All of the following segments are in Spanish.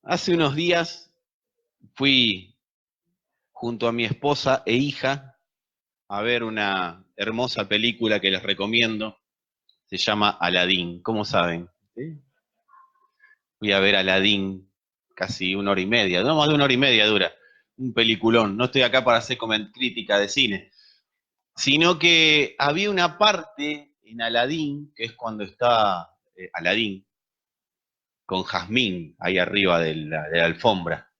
Hace unos días fui junto a mi esposa e hija a ver una hermosa película que les recomiendo. Se llama Aladdin. ¿Cómo saben? ¿Sí? Fui a ver Aladdin casi 1 hora y media, no más de 1 hora y media dura. Un peliculón. No estoy acá para hacer crítica de cine, sino que había una parte en Aladdin, que es cuando está Aladdin con Jazmín ahí arriba de la alfombra.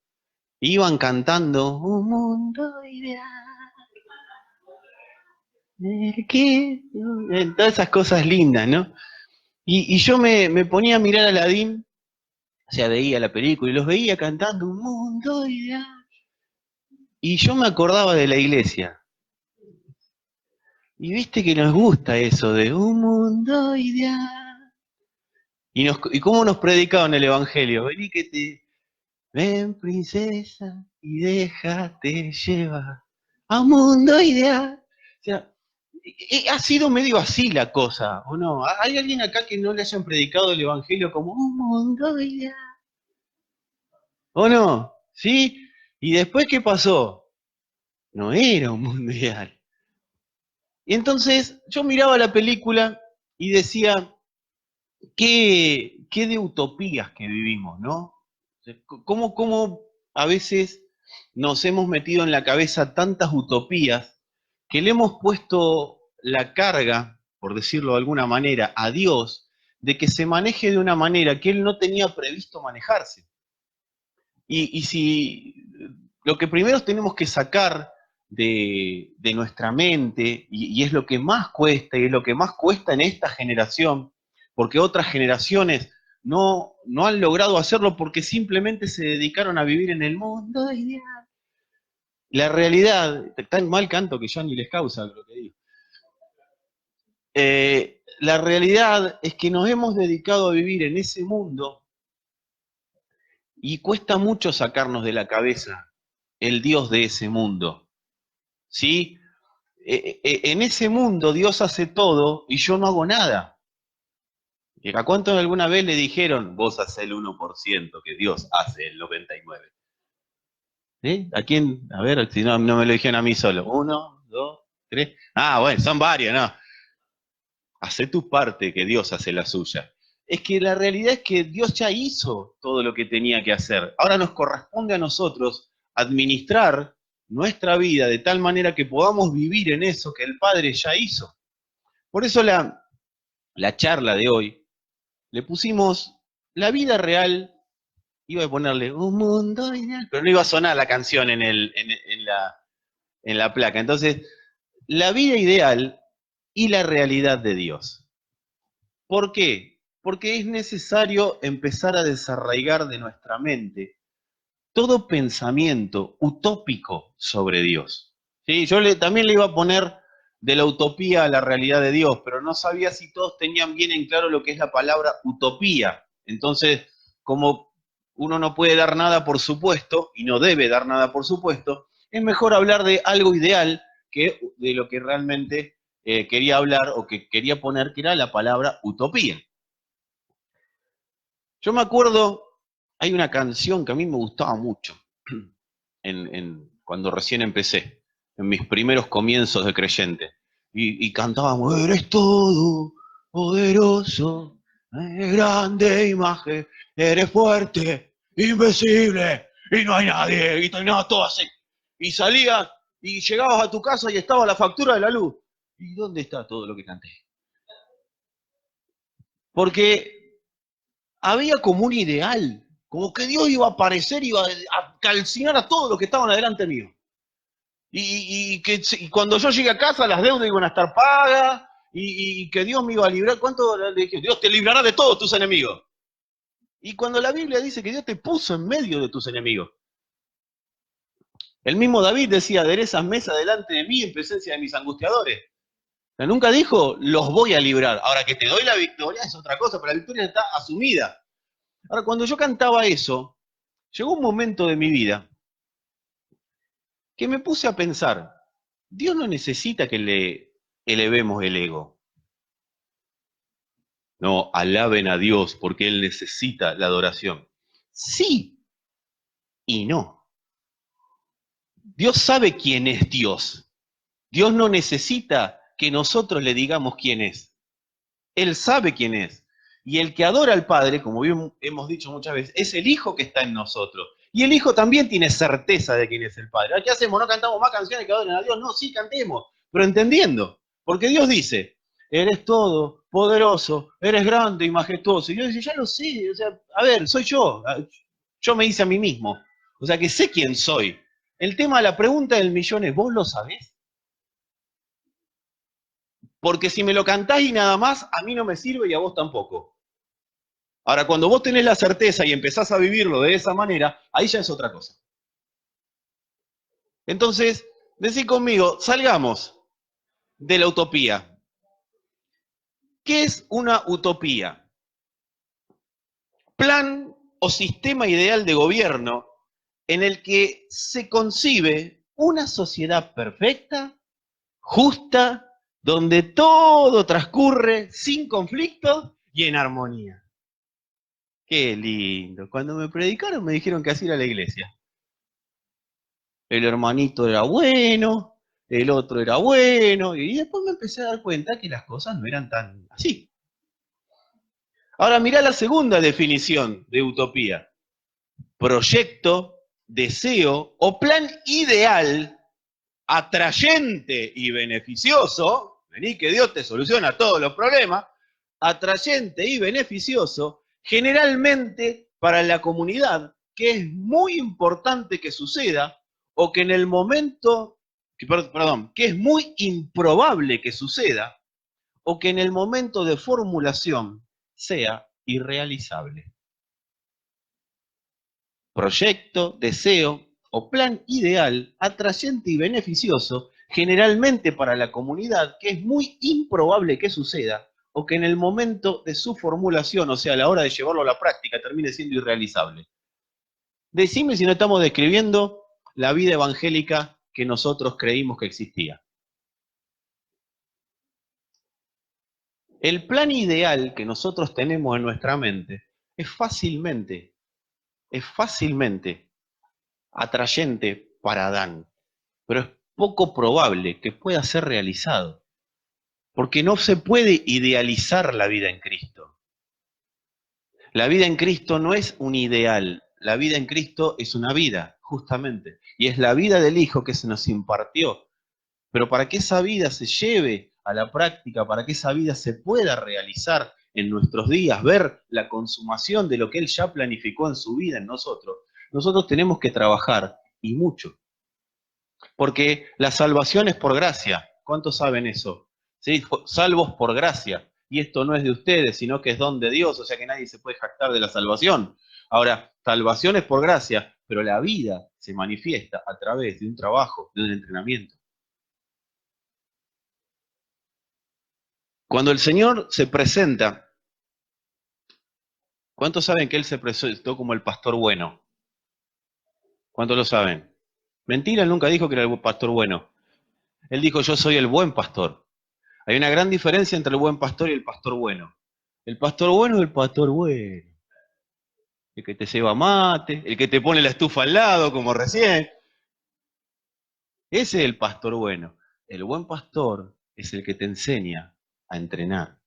Iban cantando un mundo ideal. Todas esas cosas lindas, ¿no? Y yo me ponía a mirar a Aladdin, o sea, veía la película y los veía cantando un mundo ideal. Y yo me acordaba de la iglesia. Y viste que nos gusta eso de un mundo ideal. Y cómo nos predicaban el Evangelio. Vení que ven princesa y déjate llevar a un mundo ideal. O sea, ha sido medio así la cosa, ¿o no? ¿Hay alguien acá que no le hayan predicado el Evangelio como un mundo ideal? ¿O no? ¿Sí? ¿Y después qué pasó? No era un mundo ideal. Y entonces yo miraba la película y decía, qué de utopías que vivimos, ¿no? O sea, ¿cómo a veces nos hemos metido en la cabeza tantas utopías que le hemos puesto la carga, por decirlo de alguna manera, a Dios, de que se maneje de una manera que Él no tenía previsto manejarse? Y si lo que primero tenemos que sacar de nuestra mente, y es lo que más cuesta, y es lo que más cuesta en esta generación, porque otras generaciones no han logrado hacerlo porque simplemente se dedicaron a vivir en el mundo ideal. La realidad, tan mal canto que ya ni les causa lo que digo. La realidad es que nos hemos dedicado a vivir en ese mundo y cuesta mucho sacarnos de la cabeza el Dios de ese mundo, ¿sí? En ese mundo Dios hace todo y yo no hago nada. ¿A cuántos alguna vez le dijeron, vos haces el 1%, que Dios hace el 99%? ¿Sí? ¿A quién? A ver, si no me lo dijeron a mí solo. 1, 2, 3. Ah, bueno, son varios, ¿no? Hacé tu parte, que Dios hace la suya. Es que la realidad es que Dios ya hizo todo lo que tenía que hacer. Ahora nos corresponde a nosotros administrar nuestra vida de tal manera que podamos vivir en eso que el Padre ya hizo. Por eso la charla de hoy le pusimos la vida real, iba a ponerle un mundo ideal, pero no iba a sonar la canción en la placa. Entonces, la vida ideal y la realidad de Dios. ¿Por qué? Porque es necesario empezar a desarraigar de nuestra mente todo pensamiento utópico sobre Dios. ¿Sí? También le iba a poner de la utopía a la realidad de Dios, pero no sabía si todos tenían bien en claro lo que es la palabra utopía. Entonces, como uno no puede dar nada por supuesto y no debe dar nada por supuesto, es mejor hablar de algo ideal que de lo que realmente quería hablar o que quería poner, que era la palabra utopía. Yo me acuerdo, hay una canción que a mí me gustaba mucho cuando recién empecé, en mis primeros comienzos de creyente. Y cantábamos, eres todo poderoso, eres grande imagen, eres fuerte, invencible, y no hay nadie, y terminaba todo así. Y salías y llegabas a tu casa y estaba la factura de la luz. ¿Y dónde está todo lo que canté? Porque había como un ideal, como que Dios iba a aparecer, iba a calcinar a todos los que estaban adelante mío. Y cuando yo llegue a casa las deudas iban a estar pagas y que Dios me iba a librar. ¿Cuánto le dije? Dios te librará de todos tus enemigos. Y cuando la Biblia dice que Dios te puso en medio de tus enemigos. El mismo David decía, aderezas mesa delante de mí en presencia de mis angustiadores. Pero nunca dijo, los voy a librar. Ahora que te doy la victoria es otra cosa, pero la victoria está asumida. Ahora, cuando yo cantaba eso, llegó un momento de mi vida que me puse a pensar, Dios no necesita que le elevemos el ego. No, alaben a Dios porque Él necesita la adoración. Sí, Y no. Dios sabe quién es Dios. Dios no necesita que nosotros le digamos quién es. Él sabe quién es. Y el que adora al Padre, como bien hemos dicho muchas veces, es el Hijo que está en nosotros. Y el Hijo también tiene certeza de quién es el Padre. ¿Qué hacemos? ¿No cantamos más canciones que adoren a Dios? No, sí cantemos, pero entendiendo. Porque Dios dice, eres todo, poderoso, eres grande y majestuoso. Y Dios dice, ya lo sé, o sea, a ver, soy yo. Yo me hice a mí mismo. O sea, que sé quién soy. El tema de la pregunta del millón es, ¿vos lo sabés? Porque si me lo cantás y nada más, a mí no me sirve y a vos tampoco. Ahora, cuando vos tenés la certeza y empezás a vivirlo de esa manera, ahí ya es otra cosa. Entonces, decí conmigo, salgamos de la utopía. ¿Qué es una utopía? Plan o sistema ideal de gobierno en el que se concibe una sociedad perfecta, justa, donde todo transcurre sin conflictos y en armonía. Qué lindo. Cuando me predicaron me dijeron que así era la iglesia. El hermanito era bueno, el otro era bueno, y después me empecé a dar cuenta que las cosas no eran tan así. Ahora mirá la segunda definición de utopía. Proyecto, deseo o plan ideal, atrayente y beneficioso, vení que Dios te soluciona todos los problemas, atrayente y beneficioso, generalmente para la comunidad, que es muy importante que suceda, o que en el momento, perdón, que es muy improbable que suceda, o que en el momento de formulación sea irrealizable. Proyecto, deseo o plan ideal, atrayente y beneficioso, generalmente para la comunidad, que es muy improbable que suceda, o que en el momento de su formulación, o sea, a la hora de llevarlo a la práctica, termine siendo irrealizable. Decime si no estamos describiendo la vida evangélica que nosotros creímos que existía. El plan ideal que nosotros tenemos en nuestra mente es fácilmente atrayente para Adán, pero es poco probable que pueda ser realizado, porque no se puede idealizar la vida en Cristo. La vida en Cristo no es un ideal, la vida en Cristo es una vida, justamente, y es la vida del Hijo que se nos impartió. Pero para que esa vida se lleve a la práctica, para que esa vida se pueda realizar en nuestros días, ver la consumación de lo que Él ya planificó en su vida en nosotros, nosotros tenemos que trabajar, y mucho. Porque la salvación es por gracia. ¿Cuántos saben eso? ¿Sí? Salvos por gracia. Y esto no es de ustedes, sino que es don de Dios, o sea que nadie se puede jactar de la salvación. Ahora, salvación es por gracia, pero la vida se manifiesta a través de un trabajo, de un entrenamiento. Cuando el Señor se presenta, ¿cuántos saben que Él se presentó como el pastor bueno? ¿Cuántos lo saben? Mentira, Él nunca dijo que era el pastor bueno. Él dijo, yo soy el buen pastor. Hay una gran diferencia entre el buen pastor y el pastor bueno. El pastor bueno es el pastor bueno. El que te lleva mate, el que te pone la estufa al lado, como recién. Ese es el pastor bueno. El buen pastor es el que te enseña a entrenar.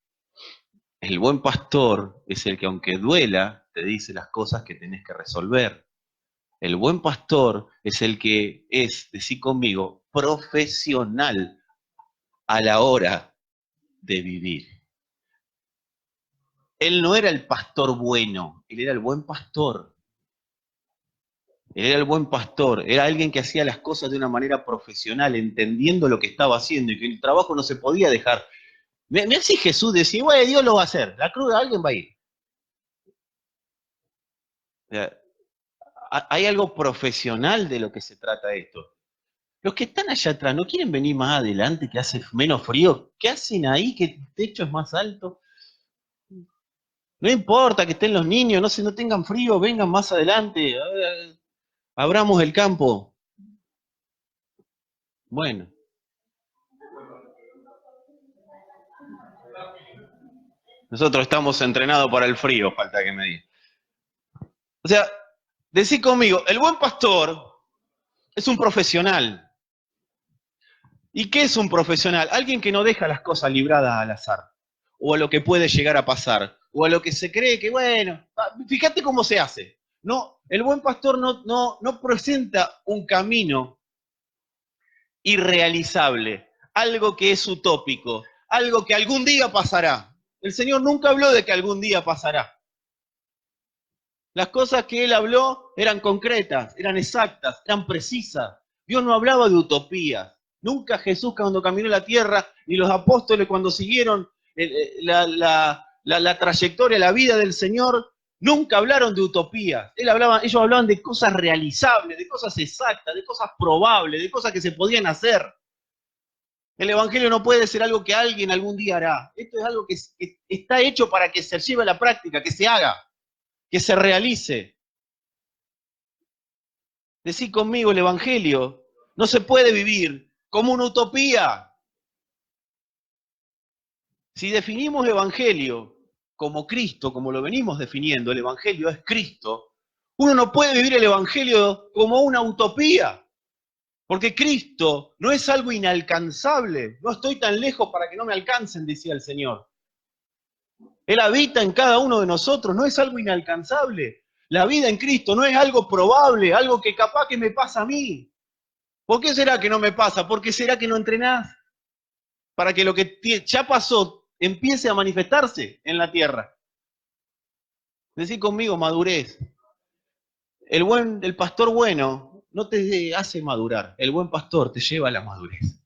El buen pastor es el que, aunque duela, te dice las cosas que tenés que resolver. El buen pastor es el que es, decí conmigo, profesional a la hora de vivir. Él no era el pastor bueno, él era el buen pastor. Él era el buen pastor, era alguien que hacía las cosas de una manera profesional, entendiendo lo que estaba haciendo y que el trabajo no se podía dejar. Mirá si Jesús decía, bueno, Dios lo va a hacer, la cruz alguien va a ir. O sea, hay algo profesional de lo que se trata esto. Los que están allá atrás no quieren venir más adelante, que hace menos frío. ¿Qué hacen ahí? Que el techo es más alto. No importa que estén los niños, no tengan frío, vengan más adelante. Abramos el campo. Bueno, nosotros estamos entrenados para el frío, falta que me diga. O sea, Decí conmigo, el buen pastor es un profesional. ¿Y qué es un profesional? Alguien que no deja las cosas libradas al azar, o a lo que puede llegar a pasar, o a lo que se cree que, bueno, fíjate cómo se hace. No, el buen pastor no presenta un camino irrealizable, algo que es utópico, algo que algún día pasará. El Señor nunca habló de que algún día pasará. Las cosas que Él habló eran concretas, eran exactas, eran precisas. Dios no hablaba de utopías. Nunca Jesús cuando caminó la tierra, ni los apóstoles cuando siguieron la trayectoria, la vida del Señor, nunca hablaron de utopías. Ellos hablaban de cosas realizables, de cosas exactas, de cosas probables, de cosas que se podían hacer. El Evangelio no puede ser algo que alguien algún día hará. Esto es algo que está hecho para que se lleve a la práctica, que se haga, que se realice. Decí conmigo, el Evangelio no se puede vivir como una utopía. Si definimos Evangelio como Cristo, como lo venimos definiendo, el Evangelio es Cristo, uno no puede vivir el Evangelio como una utopía. Porque Cristo no es algo inalcanzable. No estoy tan lejos para que no me alcancen, decía el Señor. Él habita en cada uno de nosotros, no es algo inalcanzable. La vida en Cristo no es algo probable, algo que capaz que me pasa a mí. ¿Por qué será que no me pasa? ¿Por qué será que no entrenás? Para que lo que ya pasó empiece a manifestarse en la tierra. Decí conmigo, madurez. El pastor bueno no te hace madurar, el buen pastor te lleva a la madurez.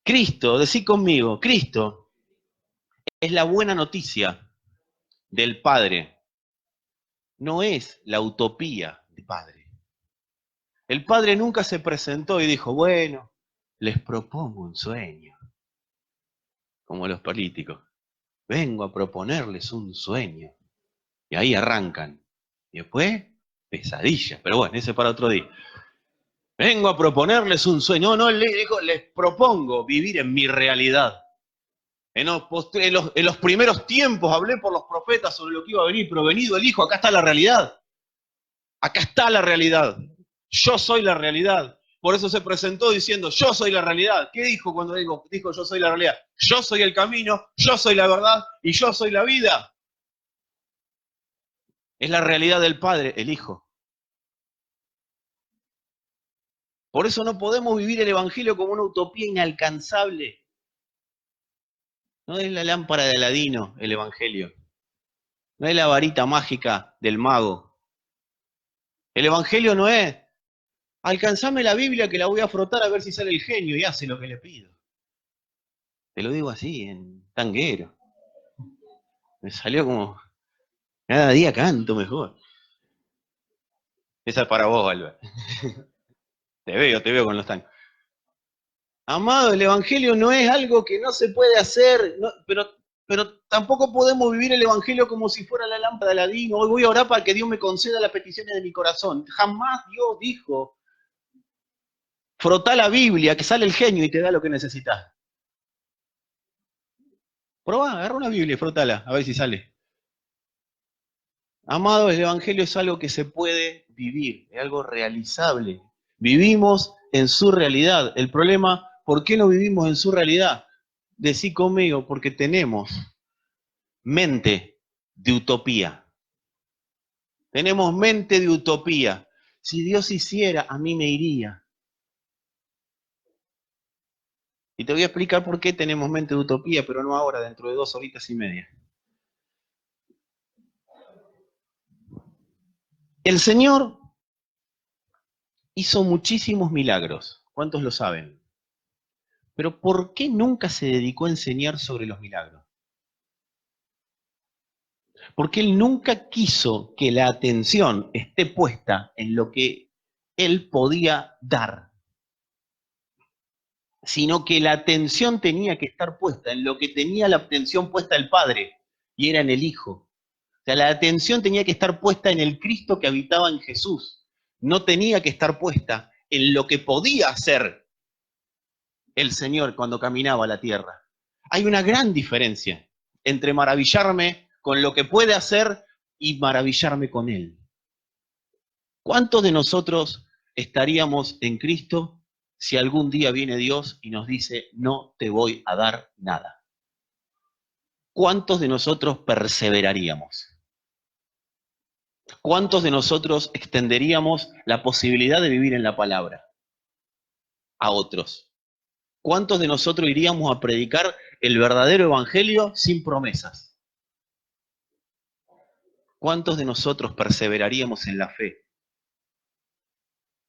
Cristo, decí conmigo, Cristo es la buena noticia del Padre, no es la utopía del Padre. El Padre nunca se presentó y dijo, bueno, les propongo un sueño, como los políticos. Vengo a proponerles un sueño. Y ahí arrancan. Y después, pesadilla. Pero bueno, ese es para otro día. Vengo a proponerles un sueño. No, él dijo, les propongo vivir en mi realidad. En los primeros tiempos hablé por los profetas sobre lo que iba a venir, pero venido el Hijo, acá está la realidad. Acá está la realidad. Yo soy la realidad. Por eso se presentó diciendo, yo soy la realidad. ¿Qué dijo cuando dijo yo soy la realidad? Yo soy el camino, yo soy la verdad y yo soy la vida. Es la realidad del Padre, el Hijo. Por eso no podemos vivir el Evangelio como una utopía inalcanzable. No es la lámpara de Aladino el Evangelio. No es la varita mágica del mago. El Evangelio no es, alcanzame la Biblia que la voy a frotar a ver si sale el genio y hace lo que le pido. Te lo digo así, en tanguero. Me salió como, cada día canto mejor. Esa es para vos, Albert. Te veo con los tangos. Amado, el Evangelio no es algo que no se puede hacer, no, pero tampoco podemos vivir el Evangelio como si fuera la lámpara de Aladino. Hoy voy a orar para que Dios me conceda las peticiones de mi corazón. Jamás Dios dijo, frotá la Biblia, que sale el genio y te da lo que necesitas. Probá, agarra una Biblia y frotala, a ver si sale. Amado, el Evangelio es algo que se puede vivir, es algo realizable. Vivimos en su realidad. El problema, ¿por qué no vivimos en su realidad? Decí conmigo, porque tenemos mente de utopía. Tenemos mente de utopía. Si Dios hiciera, a mí me iría. Y te voy a explicar por qué tenemos mente de utopía, pero no ahora, dentro de 2 horitas y media. El Señor hizo muchísimos milagros. ¿Cuántos lo saben? Pero ¿por qué nunca se dedicó a enseñar sobre los milagros? Porque Él nunca quiso que la atención esté puesta en lo que Él podía dar, sino que la atención tenía que estar puesta en lo que tenía la atención puesta el Padre, y era en el Hijo. O sea, la atención tenía que estar puesta en el Cristo que habitaba en Jesús. No tenía que estar puesta en lo que podía hacer el Señor cuando caminaba a la tierra. Hay una gran diferencia entre maravillarme con lo que puede hacer y maravillarme con Él. ¿Cuántos de nosotros estaríamos en Cristo si algún día viene Dios y nos dice, no te voy a dar nada? ¿Cuántos de nosotros perseveraríamos? ¿Cuántos de nosotros extenderíamos la posibilidad de vivir en la palabra a otros? ¿Cuántos de nosotros iríamos a predicar el verdadero evangelio sin promesas? ¿Cuántos de nosotros perseveraríamos en la fe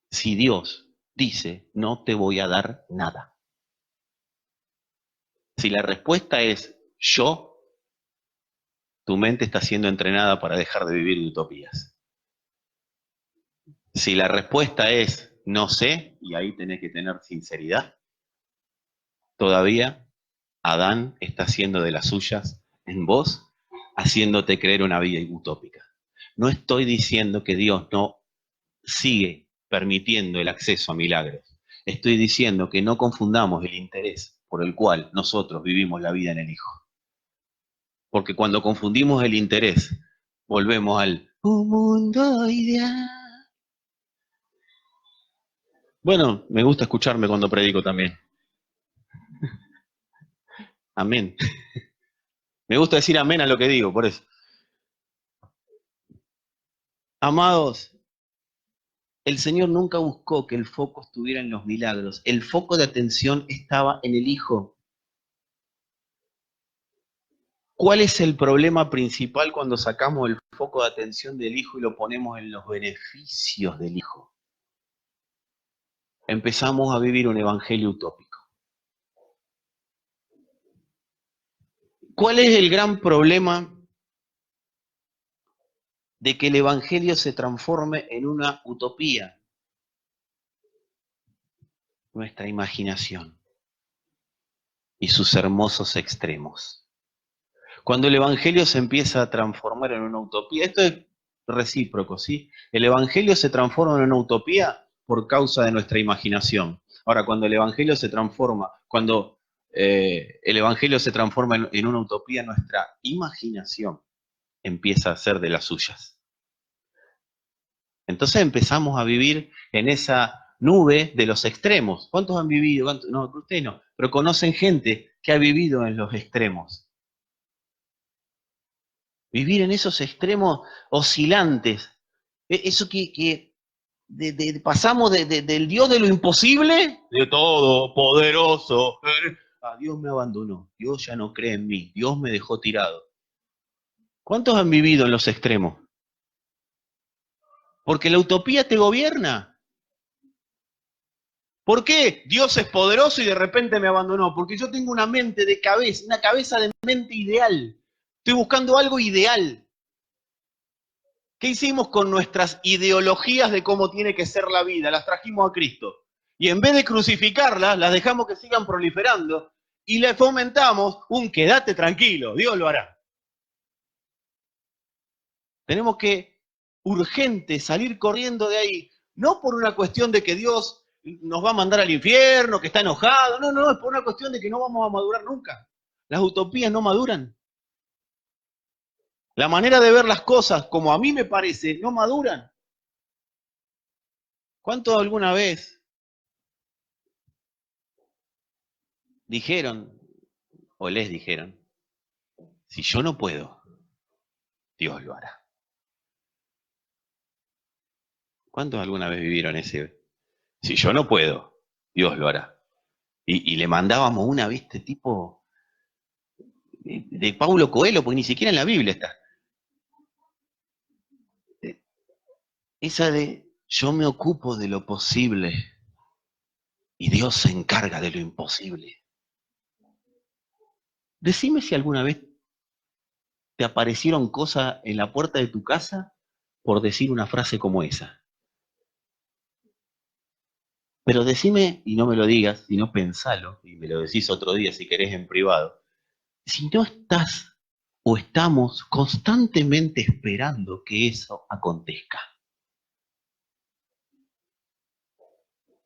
si Dios dice, no te voy a dar nada? Si la respuesta es yo, tu mente está siendo entrenada para dejar de vivir de utopías. Si la respuesta es no sé, y ahí tenés que tener sinceridad, todavía Adán está haciendo de las suyas en vos, haciéndote creer una vida utópica. No estoy diciendo que Dios no sigue permitiendo el acceso a milagros. Estoy diciendo que no confundamos el interés por el cual nosotros vivimos la vida en el Hijo. Porque cuando confundimos el interés, volvemos al un mundo ideal. Bueno, me gusta escucharme cuando predico también. Amén. Me gusta decir amén a lo que digo, por eso. Amados, el Señor nunca buscó que el foco estuviera en los milagros. El foco de atención estaba en el Hijo. ¿Cuál es el problema principal cuando sacamos el foco de atención del Hijo y lo ponemos en los beneficios del Hijo? Empezamos a vivir un evangelio utópico. ¿Cuál es el gran problema de que el evangelio se transforme en una utopía? Nuestra imaginación y sus hermosos extremos. Cuando el evangelio se empieza a transformar en una utopía, esto es recíproco, ¿sí? El evangelio se transforma en una utopía por causa de nuestra imaginación. Ahora, cuando el evangelio se transforma, el evangelio se transforma en una utopía, nuestra imaginación empieza a ser de las suyas. Entonces empezamos a vivir en esa nube de los extremos. ¿Cuántos han vivido? No, ustedes no, pero conocen gente que ha vivido en los extremos. Vivir en esos extremos oscilantes. Eso que pasamos del Dios de lo imposible, de todo poderoso, a Dios me abandonó, Dios ya no cree en mí, Dios me dejó tirado. ¿Cuántos han vivido en los extremos? Porque la utopía te gobierna. ¿Por qué? Dios es poderoso y de repente me abandonó. Porque yo tengo una mente de cabeza, una cabeza de mente ideal. Estoy buscando algo ideal. ¿Qué hicimos con nuestras ideologías de cómo tiene que ser la vida? Las trajimos a Cristo. Y en vez de crucificarlas, las dejamos que sigan proliferando y le fomentamos un quédate tranquilo, Dios lo hará. Tenemos que urgente salir corriendo de ahí, no por una cuestión de que Dios nos va a mandar al infierno, que está enojado, no, es por una cuestión de que no vamos a madurar nunca. Las utopías no maduran. La manera de ver las cosas, como a mí me parece, no maduran. ¿Cuántos alguna vez dijeron, o les dijeron, si yo no puedo, Dios lo hará? ¿Cuántos alguna vez vivieron ese? Si yo no puedo, Dios lo hará. Y le mandábamos una, ¿viste? Tipo de Paulo Coelho, porque ni siquiera en la Biblia está. Esa de yo me ocupo de lo posible y Dios se encarga de lo imposible. Decime si alguna vez te aparecieron cosas en la puerta de tu casa por decir una frase como esa. Pero decime, y no me lo digas, sino pensalo, y me lo decís otro día si querés en privado, si no estás o estamos constantemente esperando que eso acontezca.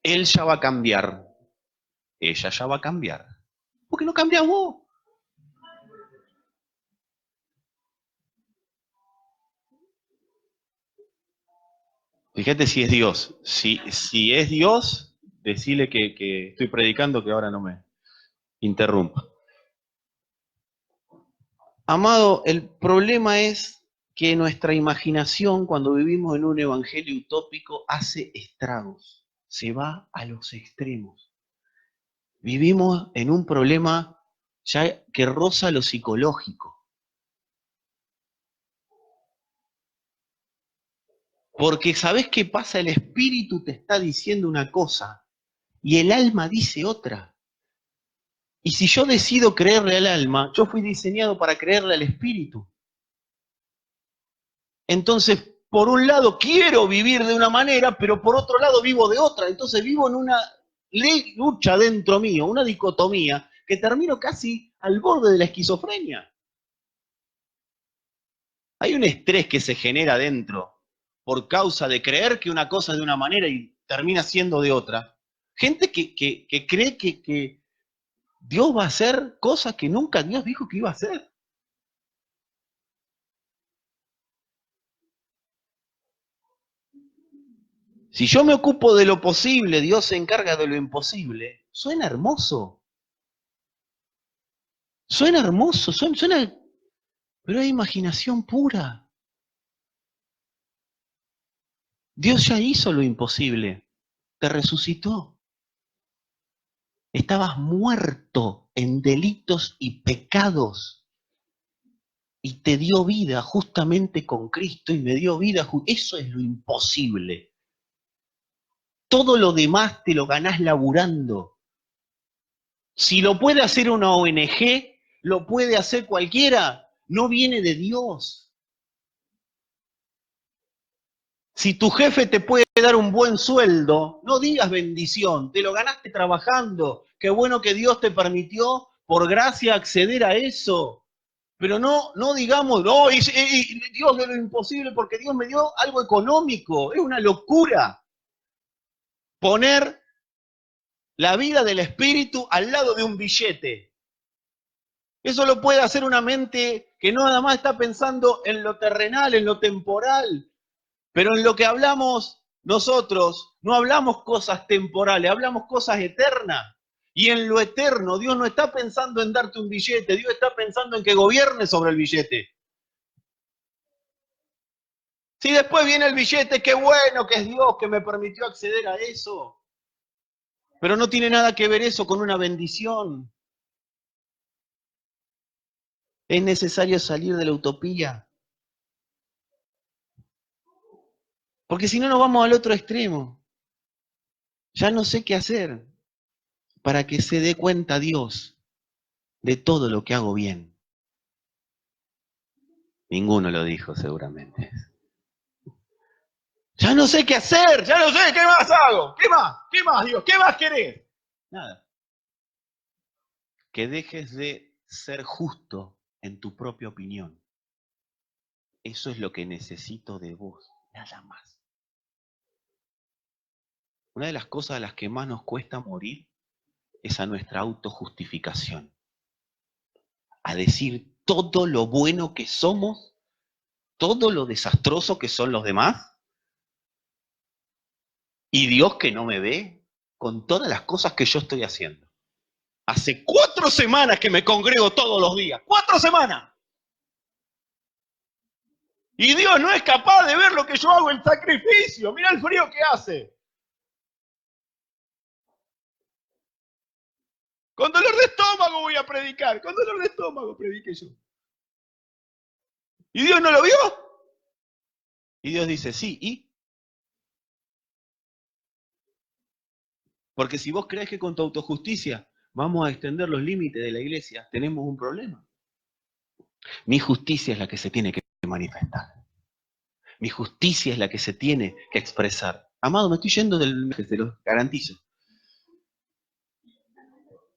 Él ya va a cambiar, ella ya va a cambiar. ¿Por qué no cambias vos? Fíjate si es Dios. Si es Dios, decile que estoy predicando, que ahora no me interrumpa. Amado, el problema es que nuestra imaginación, cuando vivimos en un evangelio utópico, hace estragos, se va a los extremos. Vivimos en un problema ya que roza lo psicológico. Porque ¿sabés qué pasa? El espíritu te está diciendo una cosa y el alma dice otra. Y si yo decido creerle al alma, yo fui diseñado para creerle al espíritu. Entonces, por un lado quiero vivir de una manera, pero por otro lado vivo de otra. Entonces vivo en una lucha dentro mío, una dicotomía, que termino casi al borde de la esquizofrenia. Hay un estrés que se genera dentro por causa de creer que una cosa es de una manera y termina siendo de otra. Gente que cree que Dios va a hacer cosas que nunca Dios dijo que iba a hacer. Si yo me ocupo de lo posible, Dios se encarga de lo imposible. Suena hermoso. Suena hermoso, suena, pero es imaginación pura. Dios ya hizo lo imposible. Te resucitó. Estabas muerto en delitos y pecados. Y te dio vida justamente con Cristo y me dio vida. Eso es lo imposible. Todo lo demás te lo ganás laburando. Si lo puede hacer una ONG, lo puede hacer cualquiera. No viene de Dios. Si tu jefe te puede dar un buen sueldo, no digas bendición, te lo ganaste trabajando. Qué bueno que Dios te permitió por gracia acceder a eso. Pero no digamos, no, Dios de lo imposible porque Dios me dio algo económico. Es una locura poner la vida del espíritu al lado de un billete. Eso lo puede hacer una mente que no nada más está pensando en lo terrenal, en lo temporal. Pero en lo que hablamos nosotros, no hablamos cosas temporales, hablamos cosas eternas. Y en lo eterno, Dios no está pensando en darte un billete, Dios está pensando en que gobierne sobre el billete. Si después viene el billete, qué bueno que es Dios que me permitió acceder a eso. Pero no tiene nada que ver eso con una bendición. Es necesario salir de la utopía. Porque si no nos vamos al otro extremo. Ya no sé qué hacer para que se dé cuenta Dios de todo lo que hago bien. Ninguno lo dijo seguramente. Ya no sé qué hacer, ya no sé qué más hago. ¿Qué más, Dios? ¿Qué más querés? Nada. Que dejes de ser justo en tu propia opinión. Eso es lo que necesito de vos, nada más. Una de las cosas a las que más nos cuesta morir es a nuestra autojustificación. A decir todo lo bueno que somos, todo lo desastroso que son los demás, y Dios que no me ve con todas las cosas que yo estoy haciendo. Hace 4 semanas que me congrego todos los días. 4 semanas. Y Dios no es capaz de ver lo que yo hago en sacrificio. Mira el frío que hace. Con dolor de estómago voy a predicar. Con dolor de estómago prediqué yo. ¿Y Dios no lo vio? Y Dios dice, sí, ¿y? Porque si vos crees que con tu autojusticia vamos a extender los límites de la iglesia, tenemos un problema. Mi justicia es la que se tiene que manifestar. Mi justicia es la que se tiene que expresar. Amado, me estoy yendo del mes, te lo garantizo.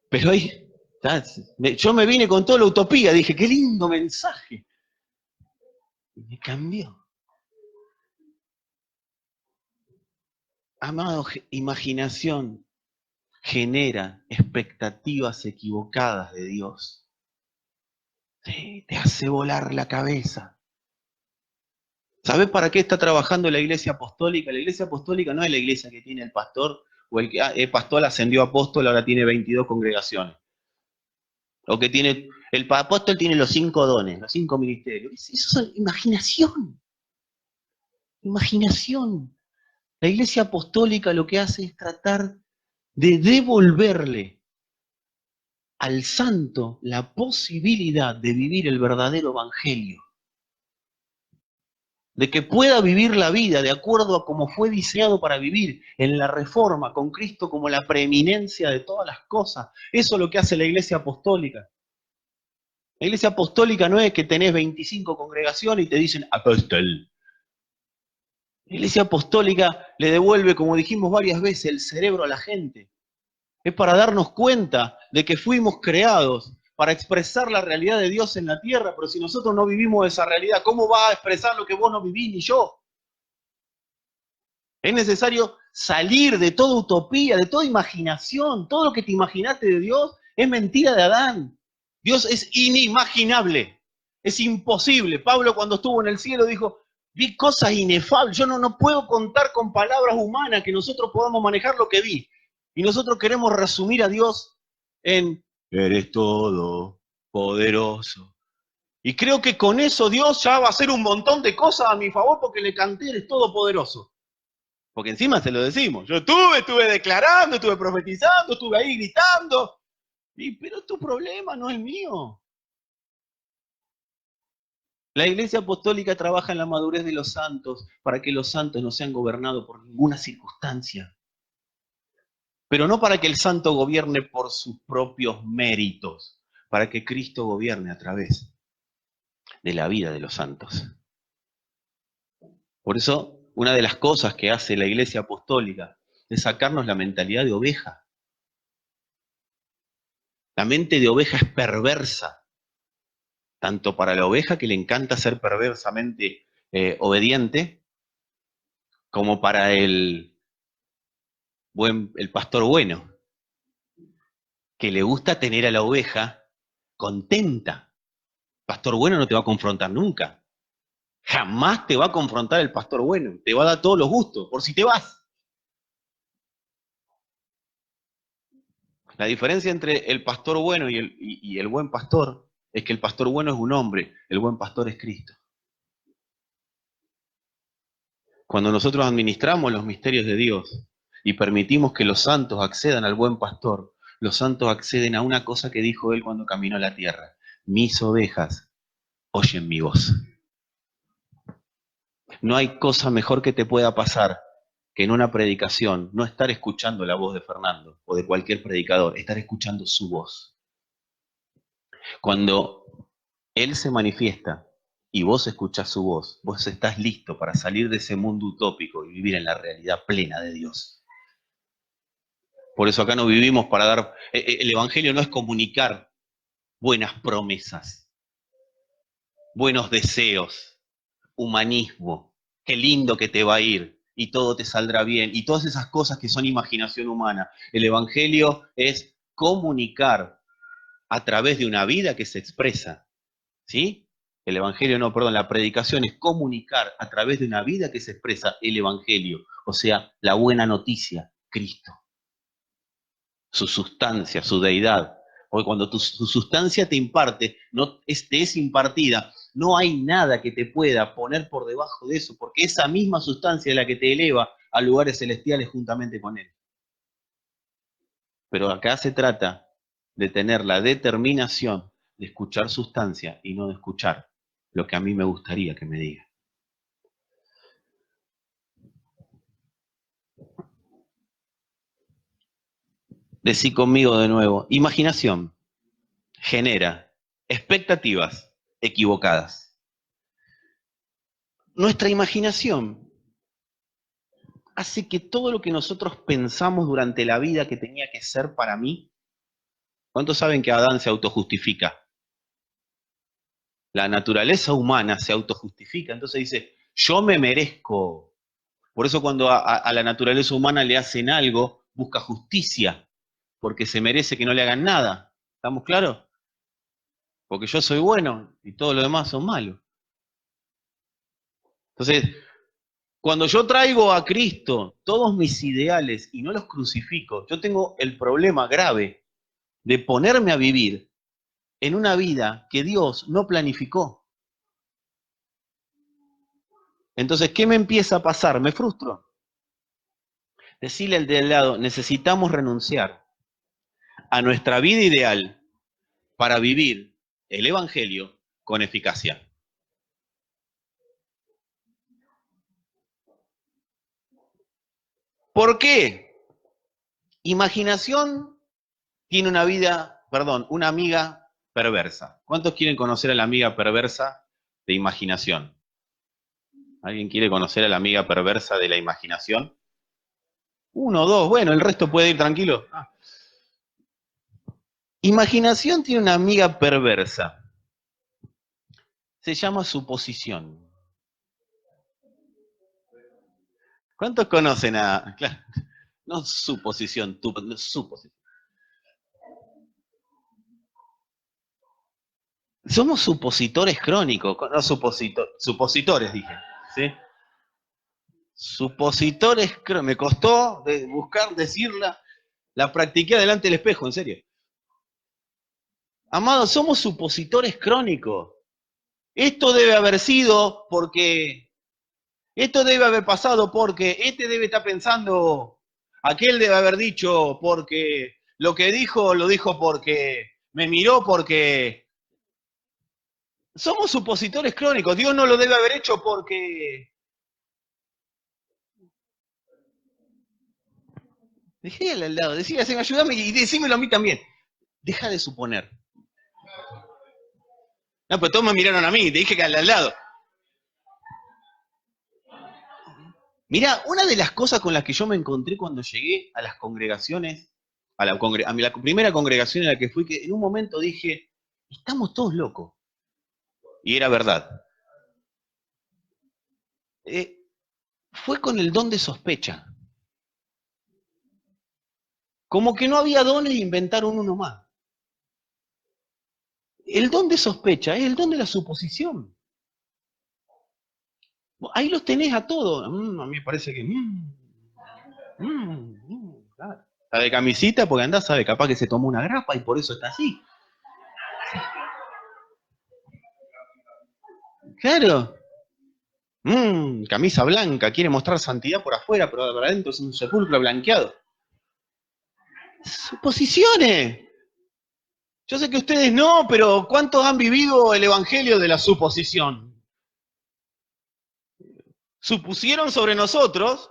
Pero ahí, yo me vine con toda la utopía, dije, qué lindo mensaje. Y me cambió. Amado, imaginación genera expectativas equivocadas de Dios. Sí, te hace volar la cabeza. ¿Sabés para qué está trabajando la iglesia apostólica? La iglesia apostólica no es la iglesia que tiene el pastor, o el pastor ascendió a apóstol, ahora tiene 22 congregaciones. O que tiene, el apóstol tiene los 5 dones, los 5 ministerios. Eso es imaginación. Imaginación. La iglesia apostólica lo que hace es tratar de devolverle al santo la posibilidad de vivir el verdadero evangelio, de que pueda vivir la vida de acuerdo a cómo fue diseñado para vivir, en la reforma, con Cristo como la preeminencia de todas las cosas. Eso es lo que hace la iglesia apostólica. La iglesia apostólica no es que tenés 25 congregaciones y te dicen apóstol. La iglesia apostólica le devuelve, como dijimos varias veces, el cerebro a la gente. Es para darnos cuenta de que fuimos creados para expresar la realidad de Dios en la tierra, pero si nosotros no vivimos esa realidad, ¿cómo va a expresar lo que vos no vivís ni yo? Es necesario salir de toda utopía, de toda imaginación. Todo lo que te imaginaste de Dios es mentira de Adán. Dios es inimaginable, es imposible. Pablo cuando estuvo en el cielo dijo, vi cosas inefables, yo no puedo contar con palabras humanas que nosotros podamos manejar lo que vi. Y nosotros queremos resumir a Dios en, eres todo poderoso. Y creo que con eso Dios ya va a hacer un montón de cosas a mi favor porque le canté, eres todopoderoso. Porque encima se lo decimos. Yo estuve declarando, estuve profetizando, estuve ahí gritando. Pero tu problema no es mío. La Iglesia Apostólica trabaja en la madurez de los santos para que los santos no sean gobernados por ninguna circunstancia. Pero no para que el santo gobierne por sus propios méritos, para que Cristo gobierne a través de la vida de los santos. Por eso, una de las cosas que hace la Iglesia Apostólica es sacarnos la mentalidad de oveja. La mente de oveja es perversa, tanto para la oveja que le encanta ser perversamente obediente, como para el pastor bueno, que le gusta tener a la oveja contenta. El pastor bueno no te va a confrontar nunca. Jamás te va a confrontar el pastor bueno. Te va a dar todos los gustos, por si te vas. La diferencia entre el pastor bueno y el buen pastor es que el pastor bueno es un hombre, el buen pastor es Cristo. Cuando nosotros administramos los misterios de Dios y permitimos que los santos accedan al buen pastor, los santos acceden a una cosa que dijo él cuando caminó la tierra. Mis ovejas oyen mi voz. No hay cosa mejor que te pueda pasar que en una predicación no estar escuchando la voz de Fernando o de cualquier predicador, estar escuchando su voz. Cuando él se manifiesta y vos escuchás su voz, vos estás listo para salir de ese mundo utópico y vivir en la realidad plena de Dios. Por eso acá no vivimos para dar... El Evangelio no es comunicar buenas promesas, buenos deseos, humanismo, qué lindo que te va a ir y todo te saldrá bien, y todas esas cosas que son imaginación humana. El Evangelio es comunicar a través de una vida que se expresa, ¿sí? El Evangelio no, perdón, la predicación es comunicar a través de una vida que se expresa el Evangelio, o sea, la buena noticia, Cristo, su sustancia, su deidad. Porque cuando tu sustancia te imparte, te es impartida, no hay nada que te pueda poner por debajo de eso, porque esa misma sustancia es la que te eleva a lugares celestiales juntamente con Él. Pero acá se trata de tener la determinación de escuchar sustancia y no de escuchar lo que a mí me gustaría que me diga. Decí conmigo de nuevo, imaginación genera expectativas equivocadas. Nuestra imaginación hace que todo lo que nosotros pensamos durante la vida que tenía que ser para mí, ¿cuántos saben que Adán se autojustifica? La naturaleza humana se autojustifica, entonces dice, yo me merezco. Por eso cuando a la naturaleza humana le hacen algo, busca justicia, porque se merece que no le hagan nada. ¿Estamos claros? Porque yo soy bueno y todos los demás son malos. Entonces, cuando yo traigo a Cristo todos mis ideales y no los crucifico, yo tengo el problema grave de ponerme a vivir en una vida que Dios no planificó. Entonces, ¿qué me empieza a pasar? Me frustro. Decirle al de al lado, necesitamos renunciar a nuestra vida ideal para vivir el Evangelio con eficacia. ¿Por qué? Imaginación tiene una amiga perversa. ¿Cuántos quieren conocer a la amiga perversa de imaginación? ¿Alguien quiere conocer a la amiga perversa de la imaginación? Uno, dos, bueno, el resto puede ir tranquilo. Imaginación tiene una amiga perversa. Se llama suposición. ¿Cuántos conocen a...? Claro, no suposición, suposición. Somos supositores crónicos, no supositores dije, ¿sí? Supositores crónicos. Me costó buscar decirla, la practiqué delante del espejo, en serio. Amados, somos supositores crónicos. Esto debe haber sido porque, esto debe haber pasado porque, este debe estar pensando, aquel debe haber dicho porque, lo que dijo, lo dijo porque, me miró porque... Somos supositores crónicos. Dios no lo debe haber hecho porque... Dejéle al lado, decíle, ayúdame y decímelo a mí también. Deja de suponer. No, pues todos me miraron a mí, te dije que al lado. Mirá, una de las cosas con las que yo me encontré cuando llegué a las congregaciones, a la primera congregación en la que fui, que en un momento dije, estamos todos locos. Y era verdad. Fue con el don de sospecha. Como que no había dones y inventaron uno más. El don de sospecha es el don de la suposición. Ahí los tenés a todos. A mí me parece que... claro. Está de camisita porque andás, sabe, capaz que se tomó una grapa y por eso está así. Claro. Camisa blanca, quiere mostrar santidad por afuera, pero por adentro es un sepulcro blanqueado. Suposiciones. Yo sé que ustedes no, pero ¿cuántos han vivido el evangelio de la suposición? Supusieron sobre nosotros,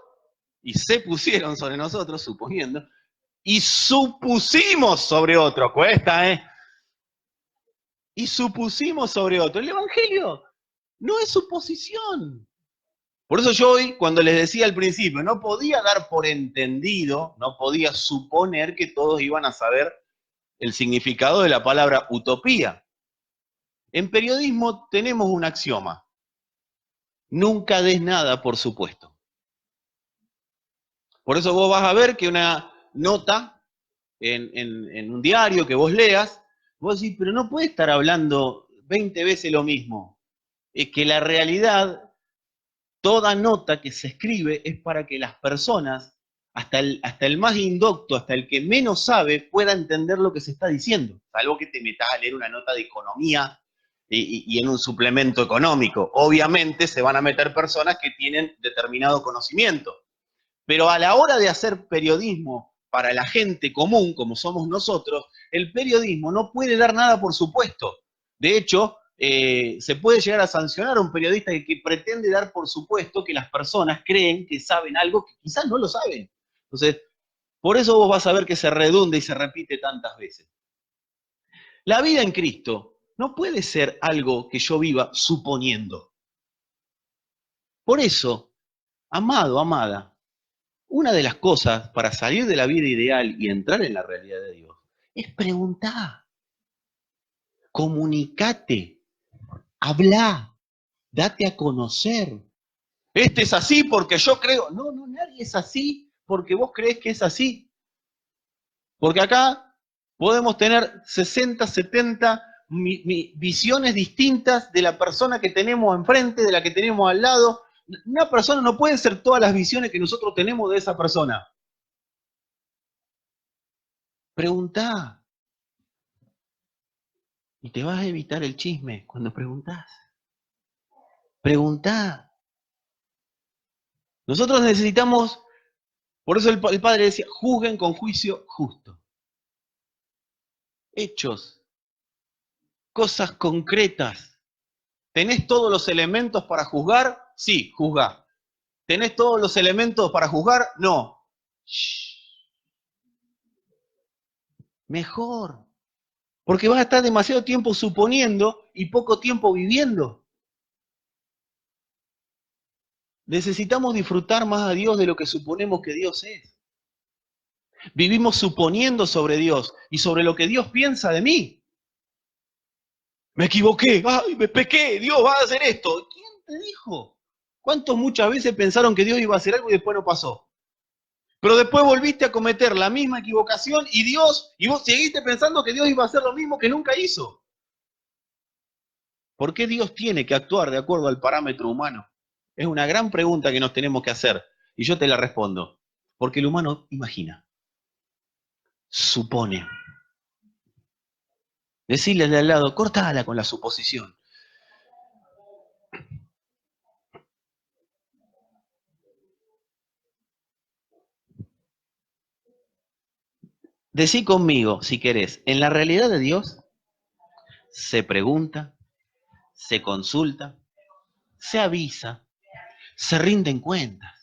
y se pusieron sobre nosotros, suponiendo, y supusimos sobre otro. Cuesta, ¿eh? Y supusimos sobre otro. El evangelio no es suposición. Por eso yo hoy, cuando les decía al principio, no podía dar por entendido, no podía suponer que todos iban a saber el significado de la palabra utopía. En periodismo tenemos un axioma. Nunca des nada por supuesto. Por eso vos vas a ver que una nota en un diario que vos leas, vos decís, pero no puede estar hablando 20 veces lo mismo. Es que la realidad, toda nota que se escribe es para que las personas, hasta el más indocto, hasta el que menos sabe, pueda entender lo que se está diciendo. Salvo que te metas a leer una nota de economía y en un suplemento económico. Obviamente se van a meter personas que tienen determinado conocimiento. Pero a la hora de hacer periodismo para la gente común, como somos nosotros, el periodismo no puede dar nada por supuesto. De hecho, se puede llegar a sancionar a un periodista que pretende dar por supuesto que las personas creen que saben algo que quizás no lo saben. Entonces, por eso vos vas a ver que se redunda y se repite tantas veces. La vida en Cristo no puede ser algo que yo viva suponiendo. Por eso, amado, amada, una de las cosas para salir de la vida ideal y entrar en la realidad de Dios es preguntar, comunicate, habla, date a conocer. Este es así porque yo creo. No, nadie es así porque vos crees que es así. Porque acá podemos tener 60, 70 visiones distintas de la persona que tenemos enfrente, de la que tenemos al lado, Una persona no puede ser todas las visiones que nosotros tenemos de esa persona. Preguntá. Y te vas a evitar el chisme cuando preguntás. Preguntá. Nosotros necesitamos, por eso el padre decía, juzguen con juicio justo. Hechos, cosas concretas. ¿Tenés todos los elementos para juzgar? Sí, juzgá. ¿Tenés todos los elementos para juzgar? No. Shh. Mejor. Porque vas a estar demasiado tiempo suponiendo y poco tiempo viviendo. Necesitamos disfrutar más a Dios de lo que suponemos que Dios es. Vivimos suponiendo sobre Dios y sobre lo que Dios piensa de mí. Me equivoqué, ay, me pequé, Dios va a hacer esto. ¿Quién te dijo? ¿Cuántos muchas veces pensaron que Dios iba a hacer algo y después no pasó? Pero después volviste a cometer la misma equivocación y vos seguiste pensando que Dios iba a hacer lo mismo que nunca hizo. ¿Por qué Dios tiene que actuar de acuerdo al parámetro humano? Es una gran pregunta que nos tenemos que hacer y yo te la respondo. Porque el humano imagina, supone. Decirle de al lado, cortala con la suposición. Decí conmigo, si querés, en la realidad de Dios se pregunta, se consulta, se avisa, se rinden cuentas.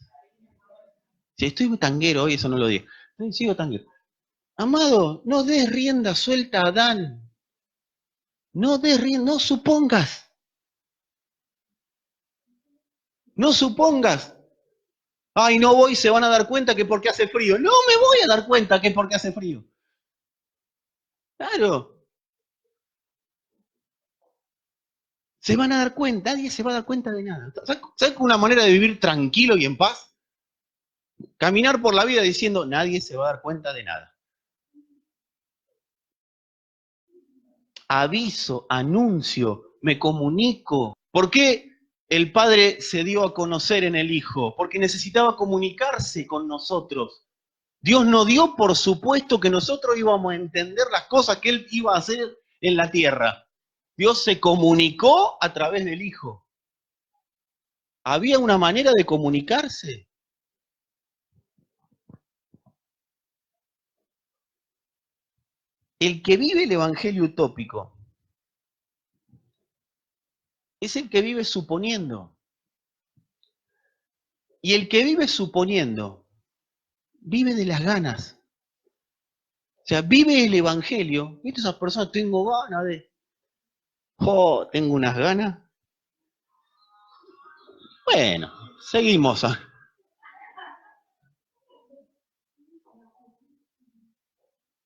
Si estoy tanguero hoy, eso no lo digo. Sigo tanguero. Amado, no des rienda suelta a Adán. No des rienda, no supongas. No supongas. Ay, no voy, se van a dar cuenta que porque hace frío. No me voy a dar cuenta que es porque hace frío. Claro. Se van a dar cuenta, nadie se va a dar cuenta de nada. ¿Sabes una manera de vivir tranquilo y en paz? Caminar por la vida diciendo, nadie se va a dar cuenta de nada. Aviso, anuncio, me comunico. ¿Por qué el Padre se dio a conocer en el Hijo? Porque necesitaba comunicarse con nosotros. Dios no dio por supuesto que nosotros íbamos a entender las cosas que Él iba a hacer en la tierra. Dios se comunicó a través del Hijo. Había una manera de comunicarse. El que vive el evangelio utópico es el que vive suponiendo. Y el que vive suponiendo, vive de las ganas. O sea, vive el evangelio. ¿Viste esas personas? Tengo ganas de... Oh, tengo unas ganas. Bueno, seguimos.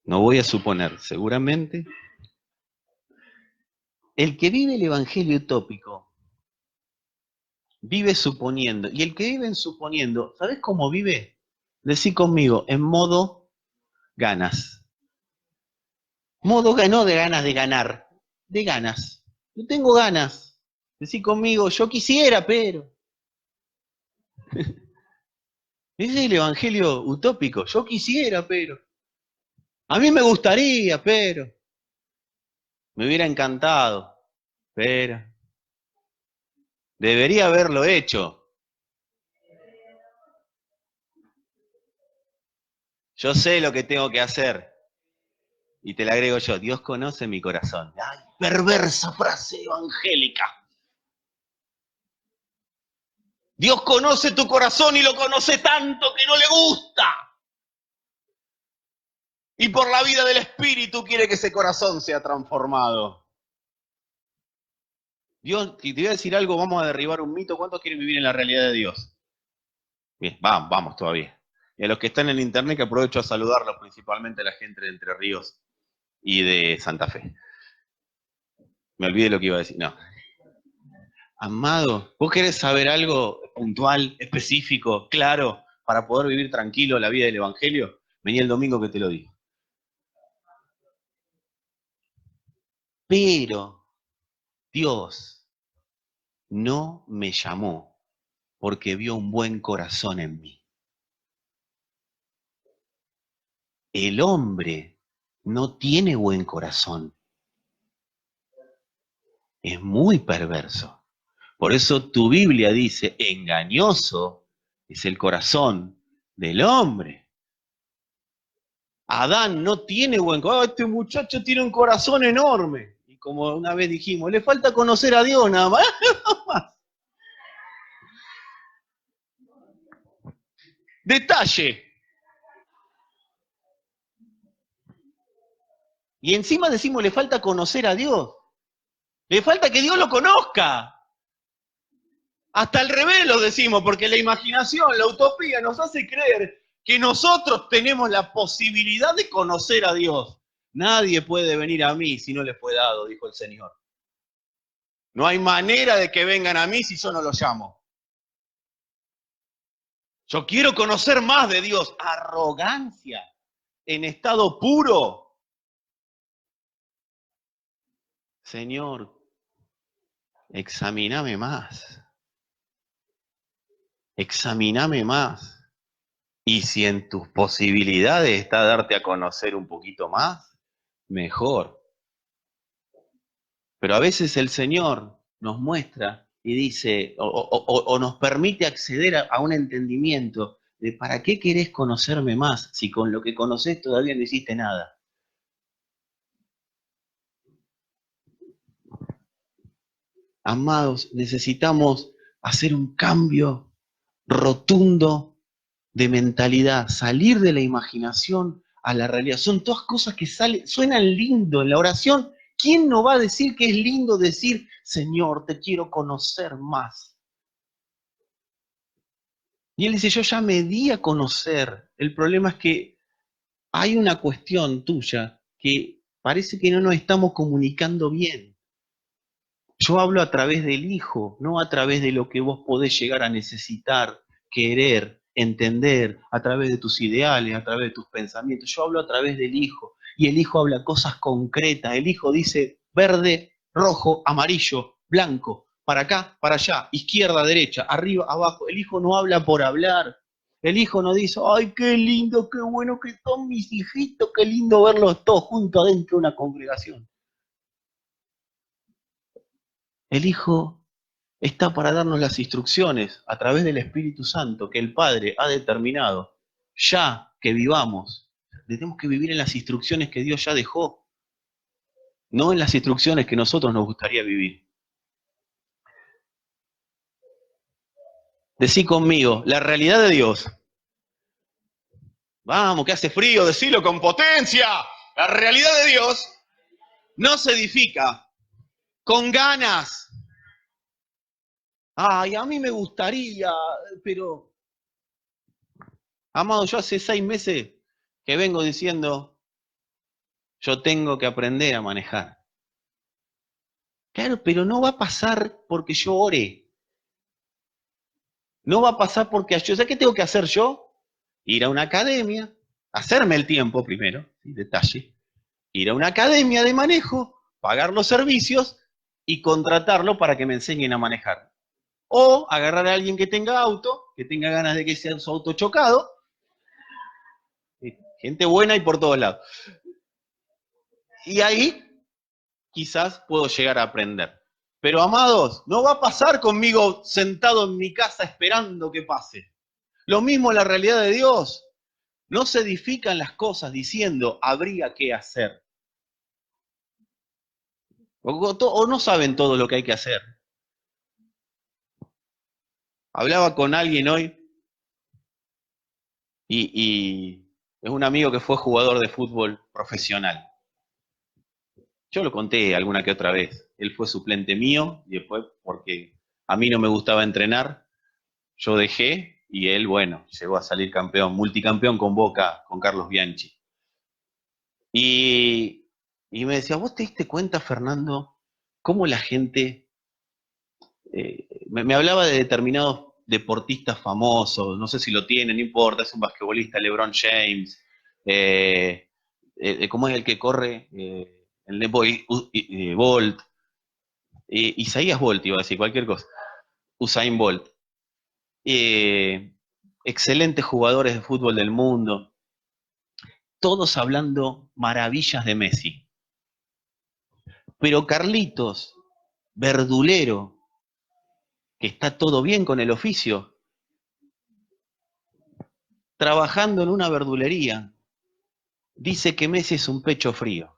No voy a suponer, seguramente. El que vive el evangelio utópico vive suponiendo. Y el que vive en suponiendo, ¿sabes cómo vive? Decí conmigo, en modo ganas. Modo no de ganas de ganar, de ganas. Yo tengo ganas. Decí conmigo, yo quisiera, pero. Ese es el evangelio utópico. Yo quisiera, pero. A mí me gustaría, pero. Me hubiera encantado, pero. Debería haberlo hecho. Yo sé lo que tengo que hacer. Y te la agrego yo, Dios conoce mi corazón. ¡Ay, perversa frase evangélica! Dios conoce tu corazón y lo conoce tanto que no le gusta. Y por la vida del Espíritu quiere que ese corazón sea transformado. Dios, y te voy a decir algo, vamos a derribar un mito. ¿Cuántos quieren vivir en la realidad de Dios? Bien, vamos todavía. Y a los que están en internet, que aprovecho a saludarlos, principalmente a la gente de Entre Ríos y de Santa Fe. Me olvidé lo que iba a decir. No. Amado, ¿vos querés saber algo puntual, específico, claro, para poder vivir tranquilo la vida del Evangelio? Vení el domingo que te lo digo. Pero Dios no me llamó porque vio un buen corazón en mí. El hombre no tiene buen corazón. Es muy perverso. Por eso tu Biblia dice, engañoso es el corazón del hombre. Adán no tiene buen corazón. Este muchacho tiene un corazón enorme. Y como una vez dijimos, le falta conocer a Dios nada más. Detalle. Y encima decimos, le falta conocer a Dios. Le falta que Dios lo conozca. Hasta al revés lo decimos, porque la imaginación, la utopía nos hace creer que nosotros tenemos la posibilidad de conocer a Dios. Nadie puede venir a mí si no les fue dado, dijo el Señor. No hay manera de que vengan a mí si yo no los llamo. Yo quiero conocer más de Dios. Arrogancia en estado puro. Señor, examíname más. Examíname más. Y si en tus posibilidades está darte a conocer un poquito más, mejor. Pero a veces el Señor nos muestra y dice, o nos permite acceder a un entendimiento de ¿para qué querés conocerme más si con lo que conocés todavía no hiciste nada? Amados, necesitamos hacer un cambio rotundo de mentalidad, salir de la imaginación a la realidad. Son todas cosas que suenan lindo en la oración. ¿Quién no va a decir que es lindo decir, Señor, te quiero conocer más? Y él dice, yo ya me di a conocer. El problema es que hay una cuestión tuya que parece que no nos estamos comunicando bien. Yo hablo a través del Hijo, no a través de lo que vos podés llegar a necesitar, querer, entender, a través de tus ideales, a través de tus pensamientos. Yo hablo a través del Hijo y el Hijo habla cosas concretas. El Hijo dice verde, rojo, amarillo, blanco, para acá, para allá, izquierda, derecha, arriba, abajo. El Hijo no habla por hablar. El Hijo no dice, ay, qué lindo, qué bueno que son mis hijitos, qué lindo verlos todos juntos adentro de una congregación. El Hijo está para darnos las instrucciones a través del Espíritu Santo que el Padre ha determinado ya que vivamos. Tenemos que vivir en las instrucciones que Dios ya dejó, no en las instrucciones que nosotros nos gustaría vivir. Decí conmigo, la realidad de Dios. Vamos, que hace frío, decilo con potencia. La realidad de Dios no se edifica con ganas. Ay, a mí me gustaría, pero... Amado, yo hace 6 meses que vengo diciendo, yo tengo que aprender a manejar. Claro, pero no va a pasar porque yo ore. No va a pasar porque yo... ¿Sabes qué tengo que hacer yo? Ir a una academia, hacerme el tiempo primero, ¿sí? Detalle. Ir a una academia de manejo, pagar los servicios y contratarlo para que me enseñen a manejar. O agarrar a alguien que tenga auto, que tenga ganas de que sea su auto chocado. Gente buena y por todos lados. Y ahí quizás puedo llegar a aprender. Pero amados, no va a pasar conmigo sentado en mi casa esperando que pase. Lo mismo la realidad de Dios. No se edifican las cosas diciendo habría que hacer. O no saben todo lo que hay que hacer. Hablaba con alguien hoy y es un amigo que fue jugador de fútbol profesional. Yo lo conté alguna que otra vez. Él fue suplente mío y después, porque a mí no me gustaba entrenar, yo dejé y él, bueno, llegó a salir campeón, multicampeón con Boca, con Carlos Bianchi. Y, y me decía, ¿vos te diste cuenta, Fernando, cómo la gente... me hablaba de determinados deportistas famosos, no sé si lo tienen, no importa, es un basquetbolista, LeBron James, ¿cómo es el que corre? El Bolt, Isaías Bolt, iba a decir cualquier cosa, Usain Bolt. excelentes jugadores de fútbol del mundo, todos hablando maravillas de Messi. Pero Carlitos, verdulero, que está todo bien con el oficio, trabajando en una verdulería, dice que Messi es un pecho frío.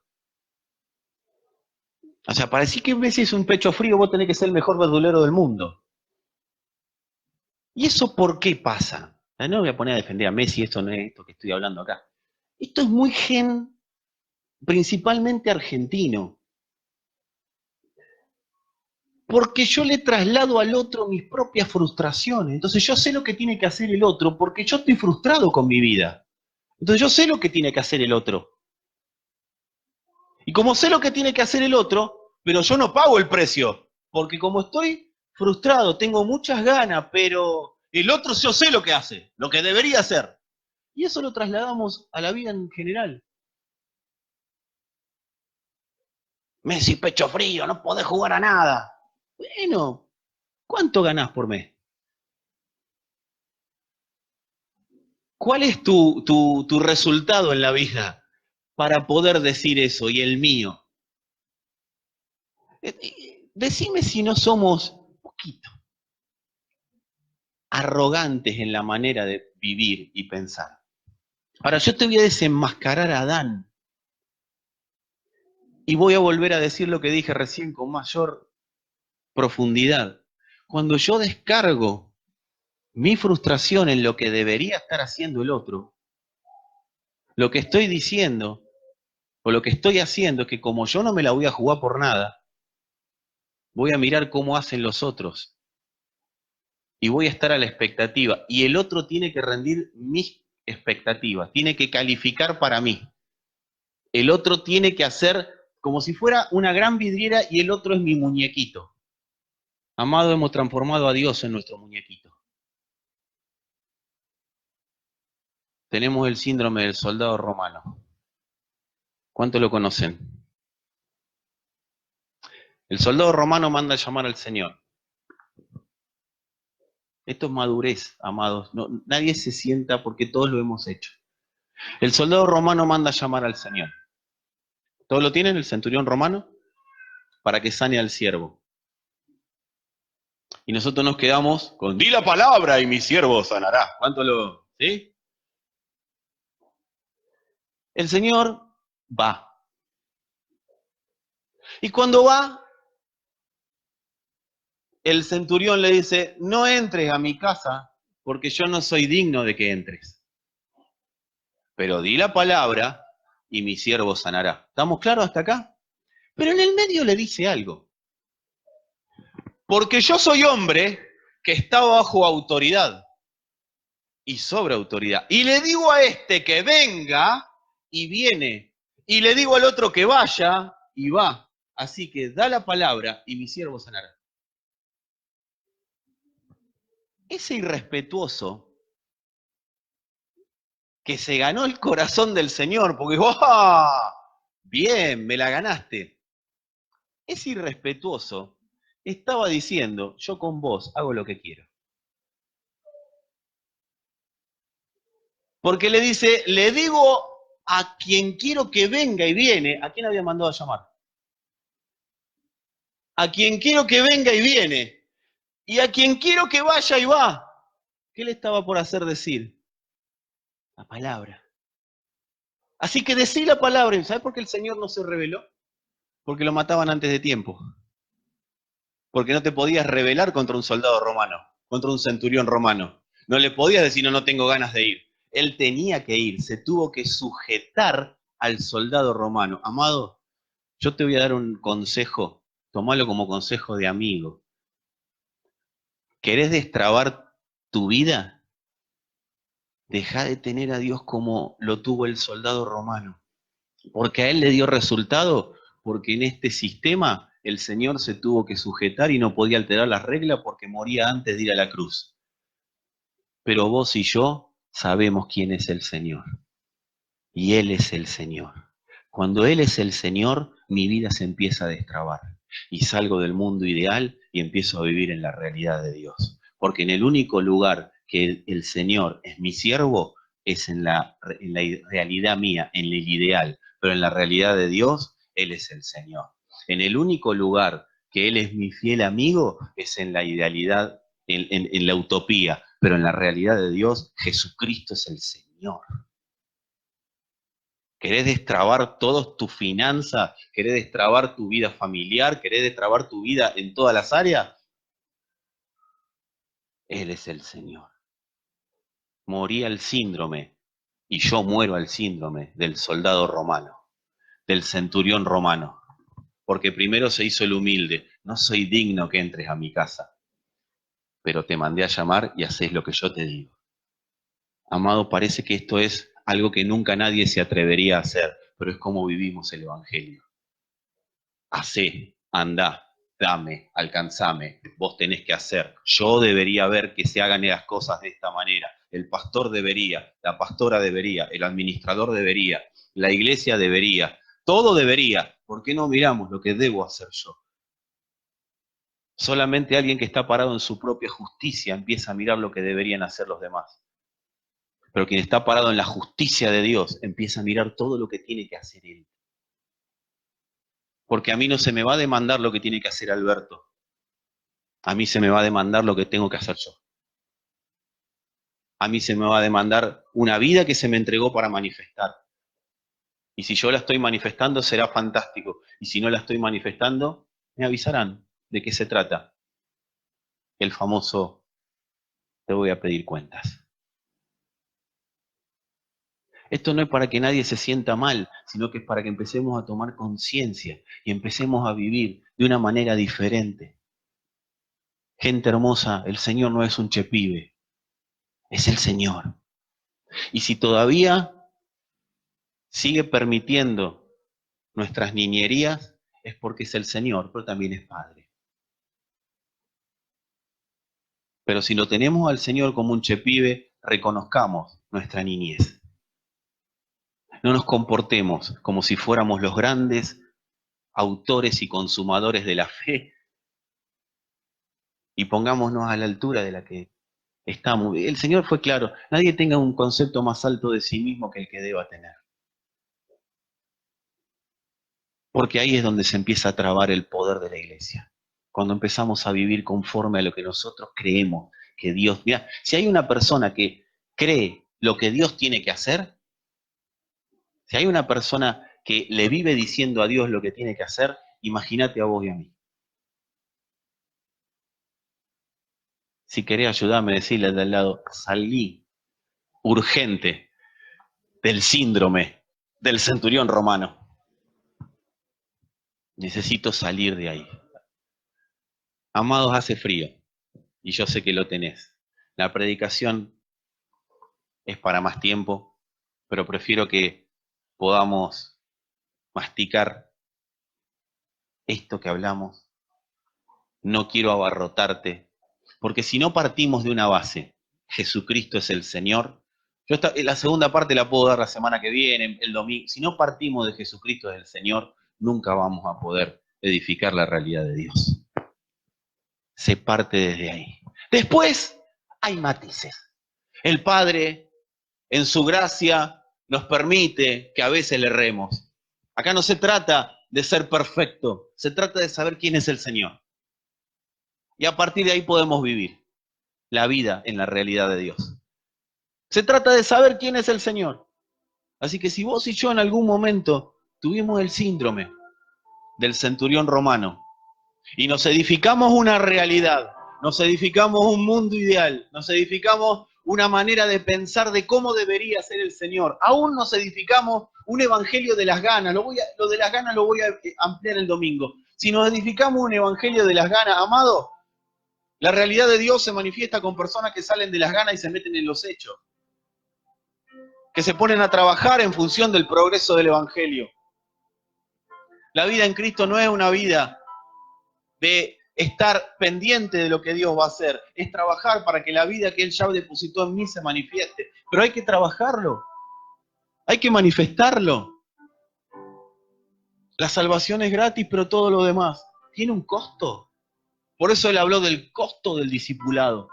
O sea, para decir que Messi es un pecho frío, vos tenés que ser el mejor verdulero del mundo. ¿Y eso por qué pasa? No me voy a poner a defender a Messi, esto no es esto que estoy hablando acá. Esto es muy principalmente argentino. Porque yo le traslado al otro mis propias frustraciones. Entonces yo sé lo que tiene que hacer el otro porque yo estoy frustrado con mi vida. Entonces yo sé lo que tiene que hacer el otro. Y como sé lo que tiene que hacer el otro, pero yo no pago el precio. Porque como estoy frustrado, tengo muchas ganas, pero el otro yo sé lo que hace, lo que debería hacer. Y eso lo trasladamos a la vida en general. Messi, pecho frío, no podés jugar a nada. Bueno, ¿cuánto ganás por mes? ¿Cuál es tu resultado en la vida para poder decir eso y el mío? Decime si no somos un poquito arrogantes en la manera de vivir y pensar. Ahora, yo te voy a desenmascarar a Adán y voy a volver a decir lo que dije recién con mayor profundidad. Cuando yo descargo mi frustración en lo que debería estar haciendo el otro, lo que estoy diciendo o lo que estoy haciendo es que como yo no me la voy a jugar por nada, voy a mirar cómo hacen los otros y voy a estar a la expectativa. Y el otro tiene que rendir mis expectativas, tiene que calificar para mí. El otro tiene que hacer como si fuera una gran vidriera y el otro es mi muñequito. Amado, hemos transformado a Dios en nuestro muñequito. Tenemos el síndrome del soldado romano. ¿Cuántos lo conocen? El soldado romano manda a llamar al Señor. Esto es madurez, amados. No, nadie se sienta porque todos lo hemos hecho. El soldado romano manda a llamar al Señor. ¿Todos lo tienen, el centurión romano? Para que sane al siervo. Y nosotros nos quedamos con, di la palabra y mi siervo sanará. ¿Cuánto lo...? ¿Sí? El Señor va. Y cuando va, el centurión le dice, no entres a mi casa porque yo no soy digno de que entres. Pero di la palabra y mi siervo sanará. ¿Estamos claros hasta acá? Pero en el medio le dice algo. Porque yo soy hombre que está bajo autoridad y sobre autoridad. Y le digo a este que venga y viene. Y le digo al otro que vaya y va. Así que da la palabra y mi siervo sanará. Ese irrespetuoso que se ganó el corazón del Señor, porque ¡oh! Bien, me la ganaste. Ese irrespetuoso estaba diciendo, yo con vos hago lo que quiero. Porque le dice, le digo a quien quiero que venga y viene, ¿a quién había mandado a llamar? A quien quiero que venga y viene. Y a quien quiero que vaya y va. ¿Qué le estaba por hacer decir? La palabra. Así que decí la palabra. ¿Sabes por qué el Señor no se reveló? Porque lo mataban antes de tiempo. Porque no te podías rebelar contra un soldado romano, contra un centurión romano. No le podías decir, no tengo ganas de ir. Él tenía que ir, se tuvo que sujetar al soldado romano. Amado, yo te voy a dar un consejo, tomalo como consejo de amigo. ¿Querés destrabar tu vida? Deja de tener a Dios como lo tuvo el soldado romano. Porque a él le dio resultado, porque en este sistema el Señor se tuvo que sujetar y no podía alterar las reglas porque moría antes de ir a la cruz. Pero vos y yo sabemos quién es el Señor. Y Él es el Señor. Cuando Él es el Señor, mi vida se empieza a destrabar. Y salgo del mundo ideal y empiezo a vivir en la realidad de Dios. Porque en el único lugar que el Señor es mi siervo es en la realidad mía, en el ideal, pero en la realidad de Dios, Él es el Señor. En el único lugar que Él es mi fiel amigo es en la idealidad, en la utopía, pero en la realidad de Dios, Jesucristo es el Señor. ¿Querés destrabar todas tus finanzas? ¿Querés destrabar tu vida familiar? ¿Querés destrabar tu vida en todas las áreas? Él es el Señor. Morí al síndrome, y yo muero al síndrome del soldado romano, del centurión romano, porque primero se hizo el humilde. No soy digno que entres a mi casa, pero te mandé a llamar y haces lo que yo te digo. Amado, parece que esto es algo que nunca nadie se atrevería a hacer, pero es como vivimos el Evangelio. Hacé, andá, dame, alcanzame, vos tenés que hacer. Yo debería ver que se hagan las cosas de esta manera. El pastor debería, la pastora debería, el administrador debería, la iglesia debería, todo debería. ¿Por qué no miramos lo que debo hacer yo? Solamente alguien que está parado en su propia justicia empieza a mirar lo que deberían hacer los demás. Pero quien está parado en la justicia de Dios empieza a mirar todo lo que tiene que hacer él. Porque a mí no se me va a demandar lo que tiene que hacer Alberto. A mí se me va a demandar lo que tengo que hacer yo. A mí se me va a demandar una vida que se me entregó para manifestar. Y si yo la estoy manifestando, será fantástico. Y si no la estoy manifestando, me avisarán de qué se trata. El famoso, te voy a pedir cuentas. Esto no es para que nadie se sienta mal, sino que es para que empecemos a tomar conciencia y empecemos a vivir de una manera diferente. Gente hermosa, el Señor no es un chepibe, es el Señor. Y si todavía sigue permitiendo nuestras niñerías, es porque es el Señor, pero también es Padre. Pero si lo tenemos al Señor como un chepibe, reconozcamos nuestra niñez. No nos comportemos como si fuéramos los grandes autores y consumadores de la fe y pongámonos a la altura de la que estamos. El Señor fue claro, nadie tenga un concepto más alto de sí mismo que el que deba tener. Porque ahí es donde se empieza a trabar el poder de la iglesia. Cuando empezamos a vivir conforme a lo que nosotros creemos que Dios... Mira, si hay una persona que cree lo que Dios tiene que hacer, si hay una persona que le vive diciendo a Dios lo que tiene que hacer, imagínate a vos y a mí. Si querés ayudarme, decirle al de al lado, salí urgente del síndrome del centurión romano. Necesito salir de ahí. Amados, hace frío, y yo sé que lo tenés. La predicación es para más tiempo, pero prefiero que podamos masticar esto que hablamos. No quiero abarrotarte, porque si no partimos de una base, Jesucristo es el Señor. La segunda parte la puedo dar la semana que viene, el domingo. Si no partimos de Jesucristo es el Señor, nunca vamos a poder edificar la realidad de Dios. Se parte desde ahí. Después hay matices. El Padre, en su gracia, nos permite que a veces le erremos. Acá no se trata de ser perfecto, se trata de saber quién es el Señor. Y a partir de ahí podemos vivir la vida en la realidad de Dios. Se trata de saber quién es el Señor. Así que si vos y yo en algún momento tuvimos el síndrome del centurión romano y nos edificamos una realidad, nos edificamos un mundo ideal, nos edificamos una manera de pensar de cómo debería ser el Señor, aún nos edificamos un evangelio de las ganas, lo de las ganas lo voy a ampliar el domingo. Si nos edificamos un evangelio de las ganas, amado, la realidad de Dios se manifiesta con personas que salen de las ganas y se meten en los hechos, que se ponen a trabajar en función del progreso del evangelio. La vida en Cristo no es una vida de estar pendiente de lo que Dios va a hacer, es trabajar para que la vida que Él ya depositó en mí se manifieste. Pero hay que trabajarlo, hay que manifestarlo. La salvación es gratis, pero todo lo demás tiene un costo. Por eso Él habló del costo del discipulado.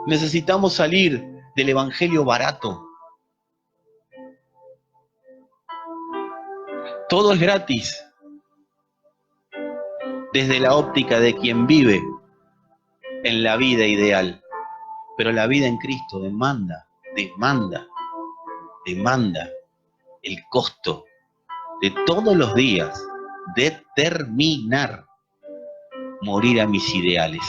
Necesitamos salir del evangelio barato. Todo es gratis, desde la óptica de quien vive en la vida ideal. Pero la vida en Cristo demanda el costo de todos los días determinar morir a mis ideales.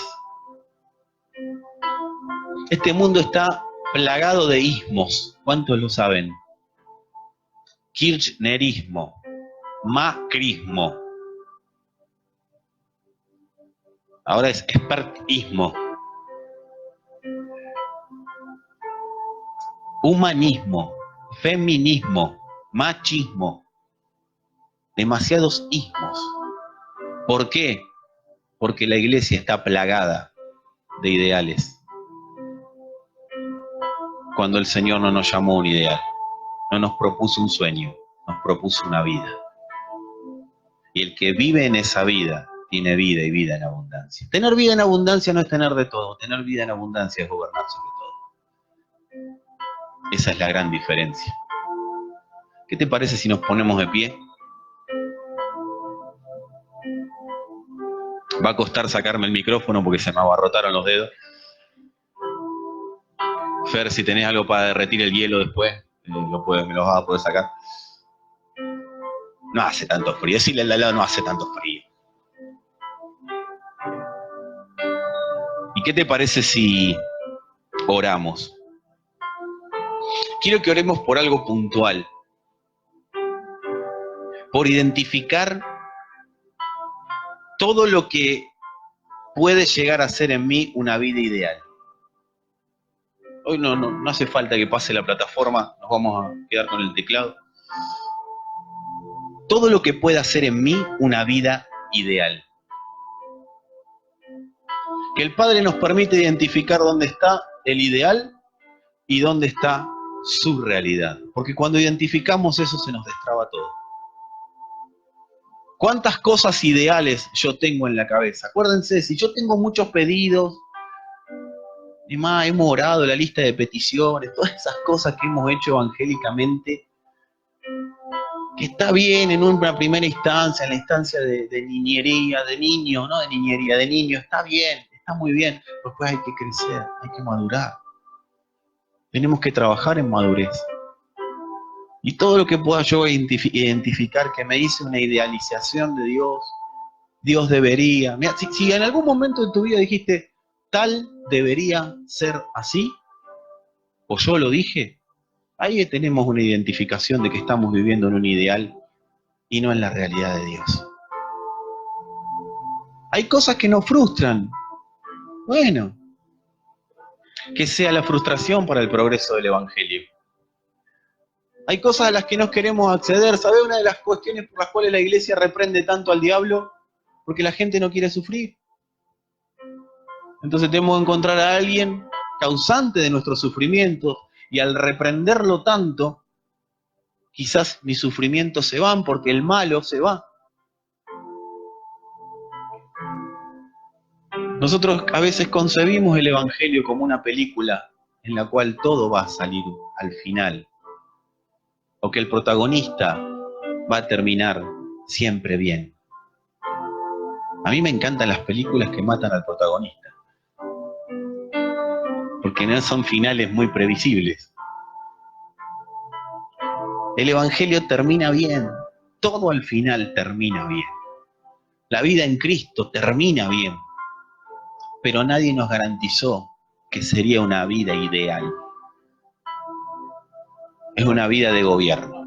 Este mundo está plagado de ismos. ¿Cuántos lo saben? Kirchnerismo, macrismo, ahora es expertismo, humanismo, feminismo, machismo, demasiados ismos. ¿Por qué? Porque la iglesia está plagada de ideales. Cuando el Señor no nos llamó un ideal, no nos propuso un sueño, nos propuso una vida. Y el que vive en esa vida, tiene vida y vida en abundancia. Tener vida en abundancia no es tener de todo, tener vida en abundancia es gobernar sobre todo. Esa es la gran diferencia. ¿Qué te parece si nos ponemos de pie? Va a costar sacarme el micrófono porque se me abarrotaron los dedos. Fer, si tenés algo para derretir el hielo después, me lo vas a poder sacar. No hace tanto frío, decirle al lado no hace tanto frío. ¿Y qué te parece si oramos? Quiero que oremos por algo puntual. Por identificar todo lo que puede llegar a ser en mí una vida ideal. Hoy no hace falta que pase la plataforma, nos vamos a quedar con el teclado. Todo lo que pueda ser en mí una vida ideal. Que el Padre nos permite identificar dónde está el ideal y dónde está su realidad. Porque cuando identificamos eso se nos destraba todo. ¿Cuántas cosas ideales yo tengo en la cabeza? Acuérdense, si yo tengo muchos pedidos, y más, hemos orado la lista de peticiones, todas esas cosas que hemos hecho evangélicamente, que está bien en una primera instancia, en la instancia de niñería, de niño, no de niñería, de niño, está bien, está muy bien, pero después hay que crecer, hay que madurar. Tenemos que trabajar en madurez. Y todo lo que pueda yo identificar que me hice una idealización de Dios, Dios debería. Mira, si en algún momento de tu vida dijiste, tal debería ser así, o yo lo dije, ahí tenemos una identificación de que estamos viviendo en un ideal y no en la realidad de Dios. Hay cosas que nos frustran. Bueno, que sea la frustración para el progreso del Evangelio. Hay cosas a las que no queremos acceder. ¿Sabe una de las cuestiones por las cuales la iglesia reprende tanto al diablo? Porque la gente no quiere sufrir. Entonces tenemos que encontrar a alguien causante de nuestros sufrimientos y al reprenderlo tanto, quizás mis sufrimientos se van porque el malo se va. Nosotros a veces concebimos el Evangelio como una película en la cual todo va a salir al final, o que el protagonista va a terminar siempre bien. A mí me encantan las películas que matan al protagonista, porque no son finales muy previsibles. El Evangelio termina bien, todo al final termina bien. La vida en Cristo termina bien, pero nadie nos garantizó que sería una vida ideal. Es una vida de gobierno.